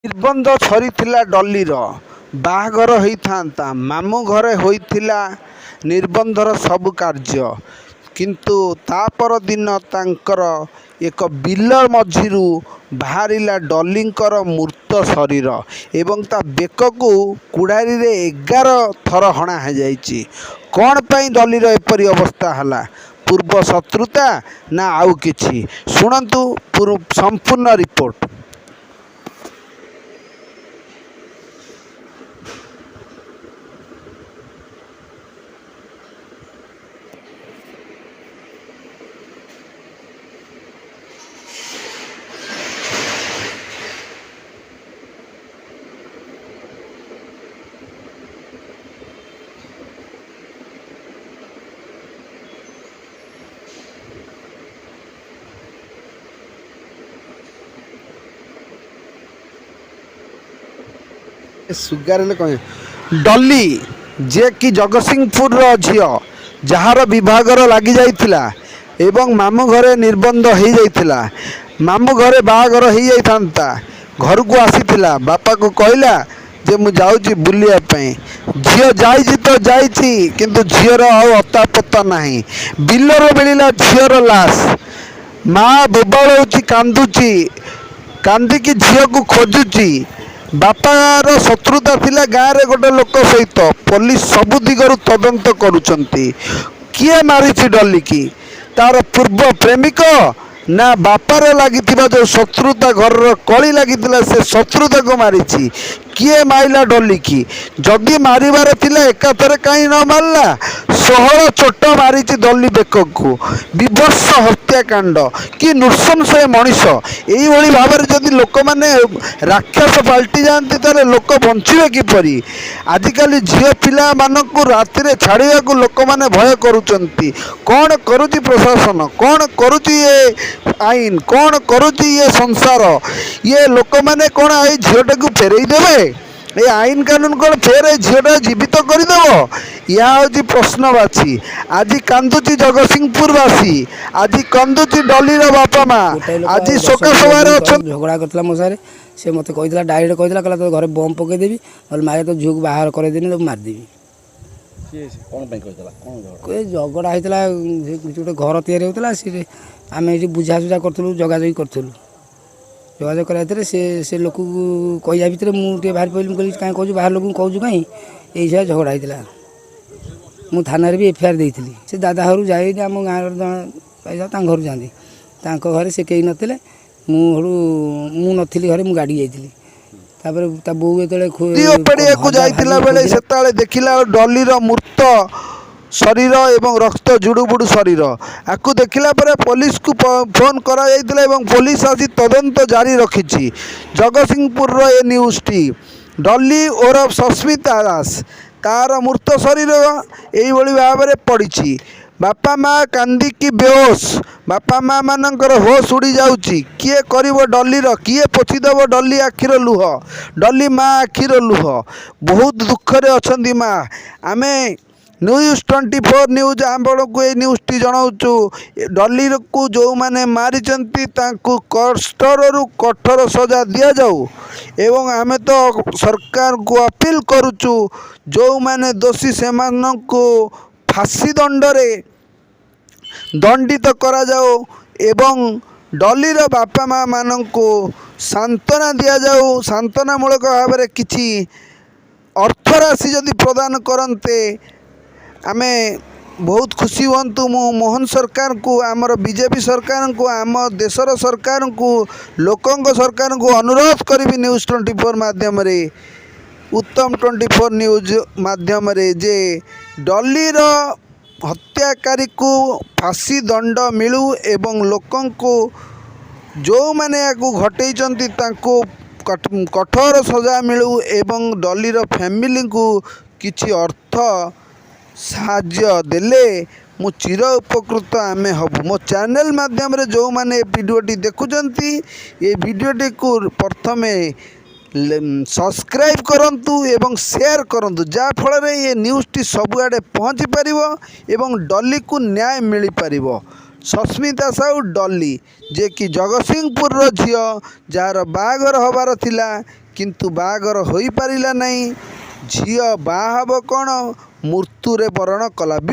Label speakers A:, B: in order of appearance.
A: ନିର୍ବନ୍ଧ ସରିଥିଲା ଡଲିର। ବାହାଘର ହେଇଥାନ୍ତା। ମାମୁଁ ଘରେ ହୋଇଥିଲା ନିର୍ବନ୍ଧର ସବୁ କାର୍ଯ୍ୟ। କିନ୍ତୁ ତା ପରଦିନ ତାଙ୍କର ଏକ ବିଲ ମଝିରୁ ବାହାରିଲା ଡଲିଙ୍କର ମୃତ ଶରୀର ଏବଂ ତା ବେକକୁ କୁଡ଼ାରୀରେ 11 ଥର ହଣା ହୋଇଯାଇଛି। କ'ଣ ପାଇଁ ଡଲିର ଏପରି ଅବସ୍ଥା ହେଲା? ପୂର୍ବ ଶତ୍ରୁତା ନା ଆଉ କିଛି? ଶୁଣନ୍ତୁ ସମ୍ପୂର୍ଣ୍ଣ ରିପୋର୍ଟ। ସୁଗାରରେ କଣ ଡଲି ଯେ କି ଜଗତସିଂହପୁରର ଝିଅ, ଯାହାର ବିଭାଘର ଲାଗିଯାଇଥିଲା ଏବଂ ମାମୁଁ ଘରେ ନିର୍ବନ୍ଧ ହୋଇଯାଇଥିଲା। ମାମୁଁ ଘରେ ବାହାଘର ହୋଇଯାଇଥାନ୍ତା। ଘରକୁ ଆସିଥିଲା, ବାପାକୁ କହିଲା ଯେ ମୁଁ ଯାଉଛି ବୁଲିବା ପାଇଁ। ଝିଅ ଯାଇଛି ତ ଯାଇଛି, କିନ୍ତୁ ଝିଅର ଆଉ ଅତାପତା ନାହିଁ। ବିଲରେ ମିଳିଲା ଝିଅର ଲାଶ। ମା ବୋବାଳଉଛି, କାନ୍ଦୁଛି, କାନ୍ଦିକି ଝିଅକୁ ଖୋଜୁଛି। ବାପାର ଶତ୍ରୁତା ଥିଲା ଗାଁରେ ଗୋଟେ ଲୋକ ସହିତ। ପୋଲିସ ସବୁ ଦିଗରୁ ତଦନ୍ତ କରୁଛନ୍ତି। କିଏ ମାରିଛି ଡଲିକି? ତାର ପୂର୍ବ ପ୍ରେମିକ ନା ବାପାର ଲାଗିଥିବା ଯେଉଁ ଶତ୍ରୁତା, ଘରର କଳି ଲାଗିଥିଲା, ସେ ଶତ୍ରୁତାକୁ ମାରିଛି? କିଏ ମାରିଲା ଡଲିକି? ଯଦି ମାରିବାର ଥିଲା ଏକାଥରେ କାହିଁ ନ ମାରିଲା? 16 ଚୋଟ ମାରିଛି ଡଲି ବେକକୁ। ବିଭତ୍ସ ହତ୍ୟାକାଣ୍ଡ। କି ନୃଶଂସ ମଣିଷ! ଏଇଭଳି ଭାବରେ ଯଦି ଲୋକମାନେ ରାକ୍ଷସ ପାଲଟି ଯାଆନ୍ତି ତାହେଲେ ଲୋକ ବଞ୍ଚିବେ କିପରି? ଆଜିକାଲି ଝିଅ ପିଲାମାନଙ୍କୁ ରାତିରେ ଛାଡ଼ିବାକୁ ଲୋକମାନେ ଭୟ କରୁଛନ୍ତି। କ'ଣ କରୁଛି ପ୍ରଶାସନ? କ'ଣ କରୁଛି ଏ ଆଇନ? କ'ଣ କରୁଛି ଏ ସଂସାର? ଇଏ ଲୋକମାନେ କ'ଣ ଏଇ ଝିଅଟାକୁ ଫେରେଇ ଦେବେ? ଏ ଆଇନ କାନୁନ କ'ଣ ଫେର ଏ ଝିଅଟା ଜୀବିତ କରିଦେବ? ଏହା ହେଉଛି ପ୍ରଶ୍ନବାଚୀ। ଆଜି କାନ୍ଦୁଛି ଜଗତସିଂହପୁରବାସୀ, ଆଜି କାନ୍ଦୁଛି ଡଲିର ବାପା ମା, ଆଜି ଶୋକସଭାରେ ଅଛନ୍ତି।
B: ଝଗଡ଼ା କରିଥିଲା ମୋ ସାଙ୍ଗରେ। ସେ ମୋତେ କହିଥିଲା, ଡାଇରେକ୍ଟ କହିଥିଲା, କହିଲା ତୋ ଘରେ ବମ୍ ପକେଇଦେବି, ନହେଲେ ମାରେ ତୋ ଝିଅକୁ ବାହାର କରେଇଦେନି, ତାକୁ ମାରିଦେବି।
C: କ'ଣ ପାଇଁ କହିଥିଲା? କ'ଣ
B: ଝଗଡ଼ା ହେଇଥିଲା? ଗୋଟେ ଘର ତିଆରି ହେଉଥିଲା, ସେ ଆମେ ଏଠି ବୁଝାସୁଝା କରୁଥିଲୁ, ଯୋଗାଯୋଗ କରୁଥିଲୁ। ଯୋଗାଯୋଗ କରିବା ଭିତରେ ସେ ଲୋକକୁ କହିବା ଭିତରେ ମୁଁ ଟିକେ ବାହାରି ପଡ଼ିଲି। ମୁଁ କହିଲି କାହିଁ କହୁଛୁ, ବାହାର ଲୋକଙ୍କୁ କହୁଛୁ କାହିଁ? ଏଇ ସାରା ଝଗଡ଼ା ହେଇଥିଲା। ମୁଁ ଥାନାରେ ବି ଏଫଆଇଆର ଦେଇଥିଲି। ସେ ଦାଦା ଘରକୁ ଯାଇନି, ଆମ ଗାଁର ପାଇଯାଉ, ତାଙ୍କ ଘରକୁ ଯାଆନ୍ତି। ତାଙ୍କ ଘରେ ସେ କେହି ନଥିଲେ। ମୁଁ ନଥିଲି ଘରେ, ମୁଁ ଗାଡ଼ି ଯାଇଥିଲି। ତାପରେ ତା ବୋଉ
A: ଯେତେବେଳେ ଯାଇଥିଲା ବେଳେ ସେତେବେଳେ ଦେଖିଲା ଡଲିର ମୃତ ଶରୀର ଏବଂ ରକ୍ତ ଜୁଡ଼ୁବୁଡ଼ୁ ଶରୀର। ଆକୁ ଦେଖିଲା ପରେ ପୋଲିସକୁ ଫୋନ୍ କରାଯାଇଥିଲା ଏବଂ ପୋଲିସ ଆଜି ତଦନ୍ତ ଜାରି ରଖିଛି। ଜଗତସିଂହପୁରର ଏ ନ୍ୟୁଜ୍ଟି। ଡଲି ଓରଫ ସସ୍ମିତା ଦାସ, ତାର ମୃତ ଶରୀର ଏଇଭଳି ଭାବରେ ପଡ଼ିଛି। ବାପା ମା କାନ୍ଦିକି ବେହୋସ। ବାପା ମା ମାନଙ୍କର ହୋସ ଉଡ଼ି ଯାଉଛି। କିଏ କରିବ ଡଲିର? କିଏ ପୋଛିଦେବ ଡଲି ଆଖିର ଲୁହ? ଡଲି ମା ଆଖିର ଲୁହ। ବହୁତ ଦୁଃଖରେ ଅଛନ୍ତି ମା। ଆମେ News24 ନ୍ୟୁଜ୍ ଆପଣଙ୍କୁ ଏଇ ନ୍ୟୁଜ୍ଟି ଜଣାଉଛୁ। ଡଲିକୁ ଯେଉଁମାନେ ମାରିଛନ୍ତି ତାଙ୍କୁ କଠୋରରୁ କଠୋର ସଜା ଦିଆଯାଉ ଏବଂ ଆମେ ତ ସରକାରଙ୍କୁ ଅପିଲ କରୁଛୁ, ଯେଉଁମାନେ ଦୋଷୀ ସେମାନଙ୍କୁ ଫାଶୀ ଦଣ୍ଡରେ ଦଣ୍ଡିତ କରାଯାଉ ଏବଂ ଡଲିର ବାପା ମା ମାନଙ୍କୁ ସାନ୍ତ୍ୱନା ଦିଆଯାଉ। ସାନ୍ତ୍ୱନାମୂଳକ ଭାବରେ କିଛି ଅର୍ଥରାଶି ଯଦି ପ୍ରଦାନ କରନ୍ତେ ଆମେ ବହୁତ ଖୁସି ହୁଅନ୍ତୁ। ମୁଁ ମୋହନ ସରକାରଙ୍କୁ, ଆମର ବିଜେପି ସରକାରଙ୍କୁ, ଆମ ଦେଶର ସରକାରଙ୍କୁ, ଲୋକଙ୍କ ସରକାରଙ୍କୁ ଅନୁରୋଧ କରିବି News24 ମାଧ୍ୟମରେ, ଉତ୍ତମ 24 ନ୍ୟୁଜ୍ ମାଧ୍ୟମରେ, ଯେ ଡଲିର ହତ୍ୟାକାରୀକୁ ଫାଶୀ ଦଣ୍ଡ ମିଳୁ ଏବଂ ଲୋକଙ୍କୁ ଯେଉଁମାନେ ଏହାକୁ ଘଟେଇଛନ୍ତି ତାଙ୍କୁ କଠୋର ସଜା ମିଳୁ ଏବଂ ଡଲିର ଫ୍ୟାମିଲିଙ୍କୁ କିଛି ଅର୍ଥ ସାହାଯ୍ୟ ଦେଲେ ମୁଁ ଚିର ଉପକୃତ ଆମେ ହେବୁ। ମୋ ଚ୍ୟାନେଲ୍ ମାଧ୍ୟମରେ ଯେଉଁମାନେ ଏ ଭିଡ଼ିଓଟି ଦେଖୁଛନ୍ତି, ଏ ଭିଡ଼ିଓଟିକୁ ପ୍ରଥମେ ସବସ୍କ୍ରାଇବ୍ କରନ୍ତୁ ଏବଂ ସେୟାର କରନ୍ତୁ, ଯାହାଫଳରେ ଏ ନ୍ୟୁଜ୍ଟି ସବୁଆଡ଼େ ପହଞ୍ଚି ପାରିବ ଏବଂ ଡଲିକୁ ନ୍ୟାୟ ମିଳିପାରିବ। ସସ୍ମିତା ସାହୁ ଡଲି ଯିଏକି ଜଗତସିଂହପୁରର ଝିଅ, ଯାହାର ବାହାଘର ହେବାର ଥିଲା କିନ୍ତୁ ବାହାଘର ହୋଇପାରିଲା ନାହିଁ। ଝିଅ ବାହା ହେବ କ'ଣ, ମୃତ୍ୟୁରେ ବରଣ କଲା।